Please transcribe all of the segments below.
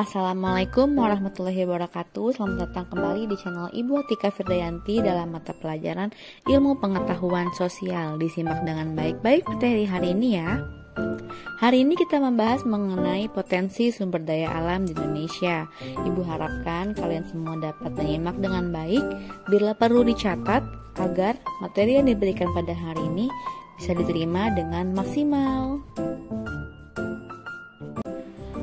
Assalamualaikum warahmatullahi wabarakatuh. Selamat datang kembali di channel Ibu Atika Firdayanti dalam mata pelajaran Ilmu Pengetahuan Sosial. Disimak dengan baik-baik materi hari ini ya. Hari ini kita membahas mengenai potensi sumber daya alam di Indonesia. Ibu harapkan kalian semua dapat menyimak dengan baik. Bila perlu dicatat agar materi yang diberikan pada hari ini bisa diterima dengan maksimal.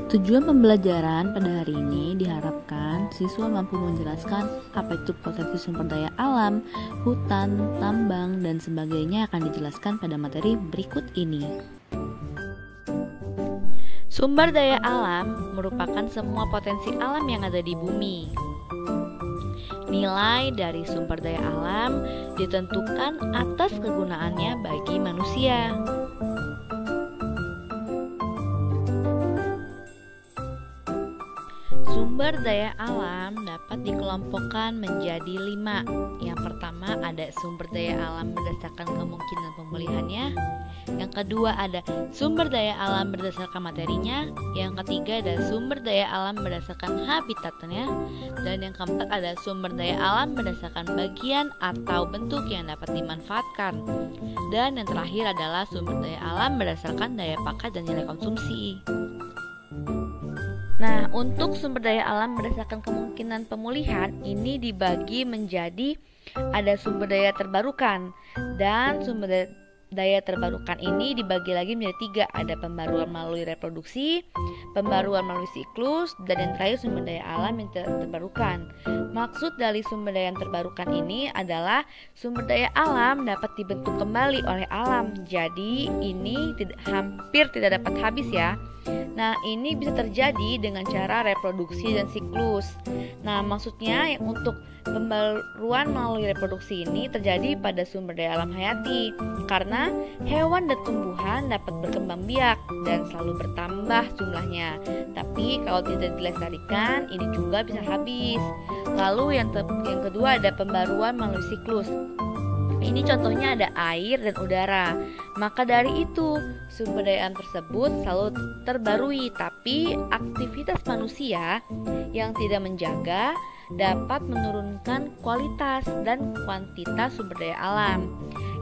Tujuan pembelajaran pada hari ini diharapkan siswa mampu menjelaskan apa itu potensi sumber daya alam, hutan, tambang, dan sebagainya akan dijelaskan pada materi berikut ini. Sumber daya alam merupakan semua potensi alam yang ada di bumi. Nilai dari sumber daya alam ditentukan atas kegunaannya bagi manusia. Sumber daya alam dapat dikelompokkan menjadi 5. Yang pertama ada sumber daya alam berdasarkan kemungkinan pemulihannya. Yang kedua ada sumber daya alam berdasarkan materinya. Yang ketiga ada sumber daya alam berdasarkan habitatnya. Dan yang keempat ada sumber daya alam berdasarkan bagian atau bentuk yang dapat dimanfaatkan. Dan yang terakhir adalah sumber daya alam berdasarkan daya pakai dan nilai konsumsi. Nah, untuk sumber daya alam berdasarkan kemungkinan pemulihan ini dibagi menjadi ada sumber daya terbarukan, dan sumber daya terbarukan ini dibagi lagi menjadi 3. Ada pembaruan melalui reproduksi, pembaruan melalui siklus, dan yang terakhir sumber daya alam yang terbarukan. Maksud dari sumber daya yang terbarukan ini adalah sumber daya alam dapat dibentuk kembali oleh alam. Jadi ini hampir tidak dapat habis ya. Nah, ini bisa terjadi dengan cara reproduksi dan siklus. Nah, maksudnya untuk pembaruan melalui reproduksi ini terjadi pada sumber daya alam hayati, karena hewan dan tumbuhan dapat berkembang biak dan selalu bertambah jumlahnya. Tapi kalau tidak dilestarikan, ini juga bisa habis. Lalu yang kedua ada pembaruan melalui siklus. Ini contohnya ada air dan udara. Maka dari itu sumber daya alam tersebut selalu terbarui, tapi aktivitas manusia yang tidak menjaga dapat menurunkan kualitas dan kuantitas sumber daya alam.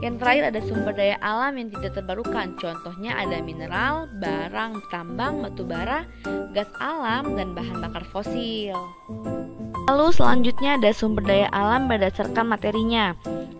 Yang terakhir ada sumber daya alam yang tidak terbarukan. Contohnya ada mineral, barang tambang, batu bara, gas alam, dan bahan bakar fosil. Lalu selanjutnya ada sumber daya alam berdasarkan materinya.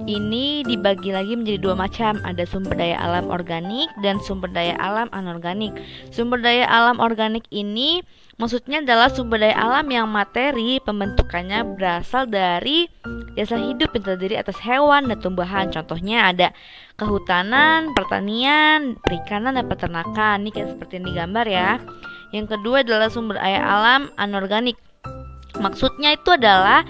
Ini dibagi lagi menjadi 2 macam. Ada sumber daya alam organik dan sumber daya alam anorganik. Sumber daya alam organik ini maksudnya adalah sumber daya alam yang materi pembentukannya berasal dari dasar hidup yang terdiri atas hewan dan tumbuhan. Contohnya ada kehutanan, pertanian, perikanan, dan peternakan. Ini kayak seperti yang digambar ya. Yang kedua adalah sumber daya alam anorganik. Maksudnya itu adalah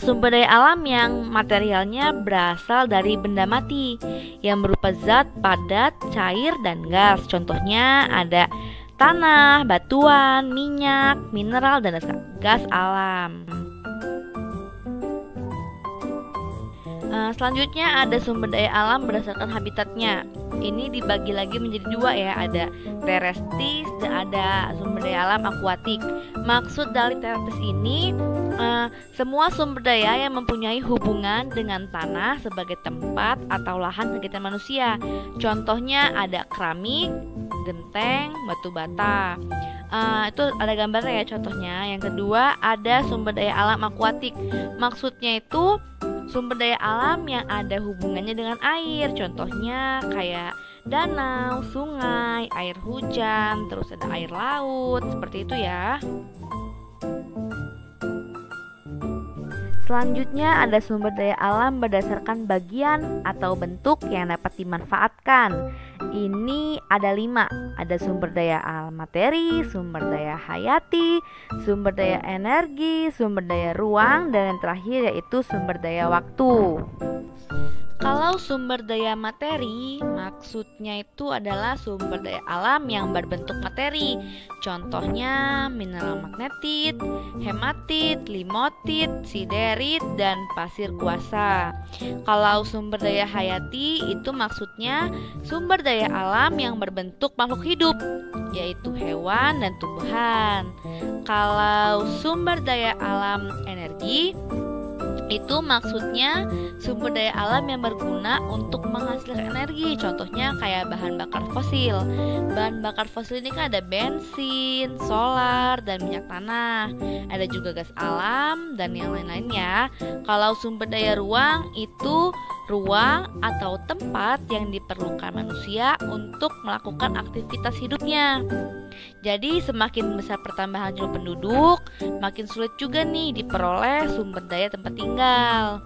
sumber daya alam yang materialnya berasal dari benda mati yang berupa zat padat, cair, dan gas. Contohnya ada tanah, batuan, minyak, mineral, dan gas alam. Selanjutnya ada sumber daya alam berdasarkan habitatnya. Ini dibagi lagi menjadi 2 ya. Ada terestis dan ada sumber daya alam akuatik. Maksud dari terestis ini semua sumber daya yang mempunyai hubungan dengan tanah sebagai tempat atau lahan kegiatan manusia. Contohnya ada keramik, genteng, batu bata. Itu ada gambarnya ya contohnya. Yang kedua ada sumber daya alam akuatik. Maksudnya itu sumber daya alam yang ada hubungannya dengan air. Contohnya kayak danau, sungai, air hujan, terus ada air laut, seperti itu ya. Selanjutnya ada sumber daya alam berdasarkan bagian atau bentuk yang dapat dimanfaatkan. Ini ada 5. Ada sumber daya alam materi, sumber daya hayati, sumber daya energi, sumber daya ruang, dan yang terakhir yaitu sumber daya waktu. Kalau Kalau sumber daya materi, maksudnya itu adalah sumber daya alam yang berbentuk materi. Contohnya mineral magnetit, hematit, limotit, siderit, dan pasir kuarsa. Kalau sumber daya hayati, itu maksudnya sumber daya alam yang berbentuk makhluk hidup, yaitu hewan dan tumbuhan. Kalau sumber daya alam energi, itu maksudnya sumber daya alam yang berguna untuk menghasilkan energi. Contohnya kayak bahan bakar fosil. Bahan bakar fosil ini kan ada bensin, solar, dan minyak tanah. Ada juga gas alam dan yang lain-lainnya. Kalau sumber daya ruang itu ruang atau tempat yang diperlukan manusia untuk melakukan aktivitas hidupnya. Jadi semakin besar pertambahan jumlah penduduk, makin sulit juga nih diperoleh sumber daya tempat tinggal.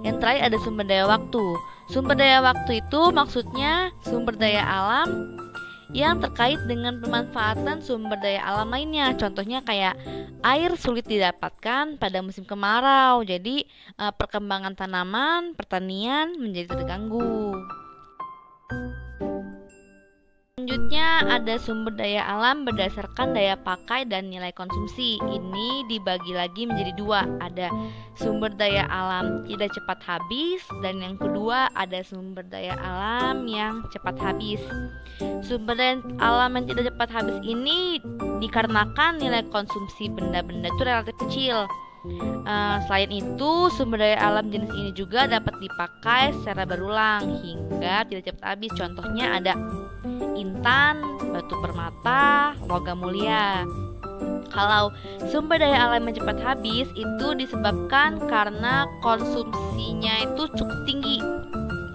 Yang terakhir ada sumber daya waktu. Sumber daya waktu itu maksudnya sumber daya alam yang terkait dengan pemanfaatan sumber daya alam lainnya. Contohnya kayak air sulit didapatkan pada musim kemarau. Jadi perkembangan tanaman, pertanian menjadi terganggu. Selanjutnya ada sumber daya alam berdasarkan daya pakai dan nilai konsumsi. Ini dibagi lagi menjadi dua. Ada sumber daya alam tidak cepat habis, dan yang kedua ada sumber daya alam yang cepat habis. Sumber daya alam yang tidak cepat habis ini dikarenakan nilai konsumsi benda-benda itu relatif kecil. Selain itu, sumber daya alam jenis ini juga dapat dipakai secara berulang hingga tidak cepat habis. Contohnya ada intan, batu permata, logam mulia. Kalau sumber daya alam yang cepat habis itu disebabkan karena konsumsinya itu cukup tinggi,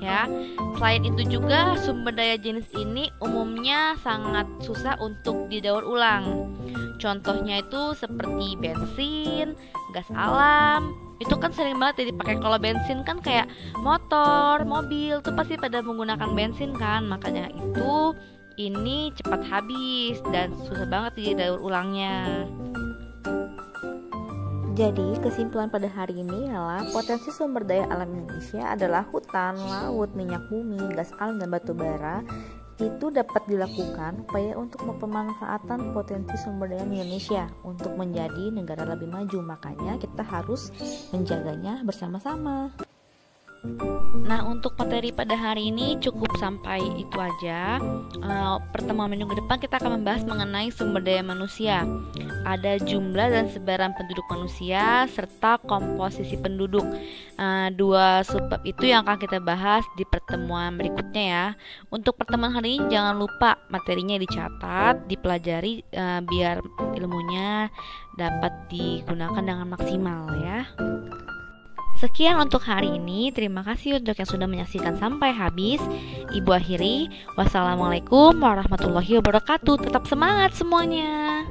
ya. Selain itu juga sumber daya jenis ini umumnya sangat susah untuk didaur ulang. Contohnya itu seperti bensin, gas alam. Itu kan sering banget dipakai. Kalau bensin kan kayak motor, mobil tuh pasti pada menggunakan bensin kan. Makanya itu ini cepat habis dan susah banget didaur ulangnya. Jadi kesimpulan pada hari ini adalah potensi sumber daya alam Indonesia adalah hutan, laut, minyak bumi, gas alam, dan batu bara. Itu dapat dilakukan upaya untuk pemanfaatan potensi sumber daya Indonesia untuk menjadi negara lebih maju. Makanya kita harus menjaganya bersama-sama. Nah, untuk materi pada hari ini cukup sampai itu aja. Pertemuan minggu depan kita akan membahas mengenai sumber daya manusia. Ada jumlah dan sebaran penduduk manusia serta komposisi penduduk. Dua subbab itu yang akan kita bahas di pertemuan berikutnya ya. Untuk pertemuan hari ini jangan lupa materinya dicatat, dipelajari biar ilmunya dapat digunakan dengan maksimal ya. Sekian untuk hari ini. Terima kasih untuk yang sudah menyaksikan sampai habis. Ibu akhiri. Wassalamualaikum warahmatullahi wabarakatuh. Tetap semangat semuanya.